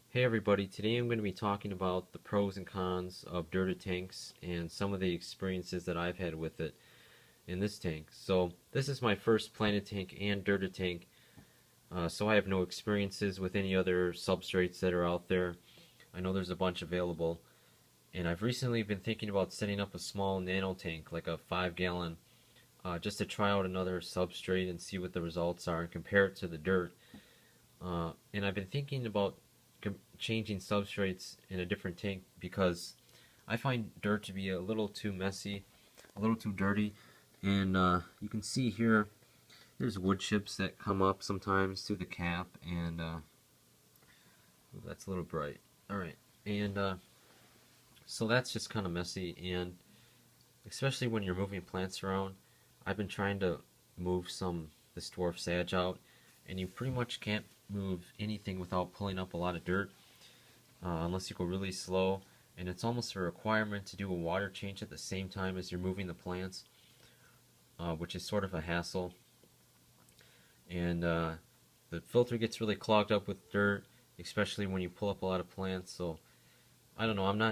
Hey everybody, today I'm going to be talking about the pros and cons of dirted tanks and some of the experiences that I've had with it in this tank. So this is my first planted tank and dirted tank, so I have no experiences with any other substrates that are out there. I know there's a bunch available, and I've recently been thinking about setting up a small nano tank, like a 5 gallon, just to try out another substrate and see what the results are and compare it to the dirt. And I've been thinking about changing substrates in a different tank because I find dirt to be a little too messy, a little too dirty, and you can see here there's wood chips that come up sometimes through the cap, and that's a little bright. Alright, and so that's just kind of messy, and especially when you're moving plants around. I've been trying to move this dwarf sage out, and you pretty much can't move anything without pulling up a lot of dirt, unless you go really slow, and it's almost a requirement to do a water change at the same time as you're moving the plants, which is sort of a hassle. And the filter gets really clogged up with dirt, especially when you pull up a lot of plants. So I don't know,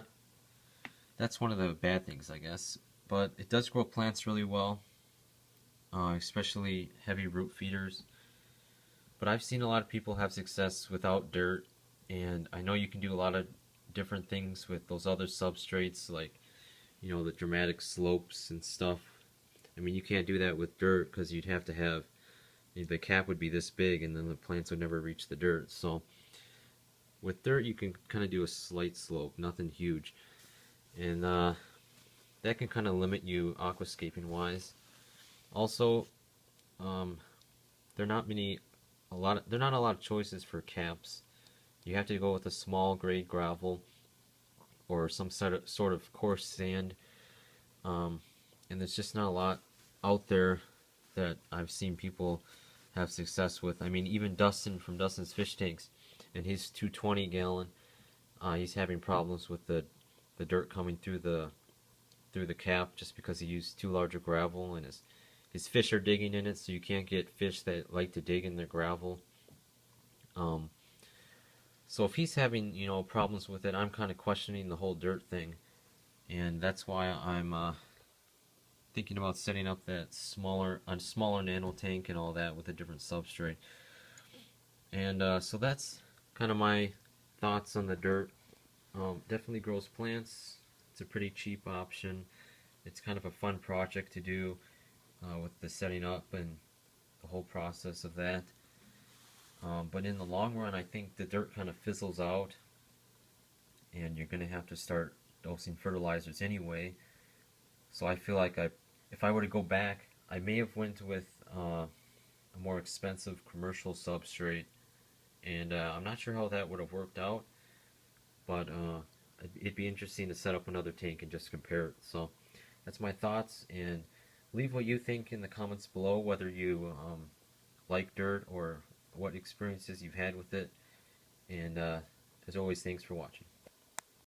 that's one of the bad things, I guess. But it does grow plants really well, especially heavy root feeders. But I've seen a lot of people have success without dirt, and I know you can do a lot of different things with those other substrates, like, the dramatic slopes and stuff. I mean, you can't do that with dirt because you'd have to have, the cap would be this big and then the plants would never reach the dirt. So with dirt you can kind of do a slight slope, nothing huge. And that can kind of limit you aquascaping wise. Also, there are not a lot of choices for caps. You have to go with a small grade gravel or some sort of coarse sand, and there's just not a lot out there that I've seen people have success with. I mean, even Dustin from Dustin's Fish Tanks and his 220 gallon, he's having problems with the dirt coming through the cap just because he used too large a gravel, and his fish are digging in it, so you can't get fish that like to dig in the gravel. So if he's having, problems with it, I'm kind of questioning the whole dirt thing, and that's why I'm thinking about setting up a smaller nano tank and all that with a different substrate. And so that's kind of my thoughts on the dirt. Definitely grows plants. It's a pretty cheap option. It's kind of a fun project to do with the setting up and the whole process of that. But in the long run, I think the dirt kind of fizzles out, and you're going to have to start dosing fertilizers anyway. So I feel like if I were to go back, I may have went with a more expensive commercial substrate, and I'm not sure how that would have worked out, but it'd be interesting to set up another tank and just compare it. So that's my thoughts, and leave what you think in the comments below, whether you like dirt or what experiences you've had with it. And as always, thanks for watching.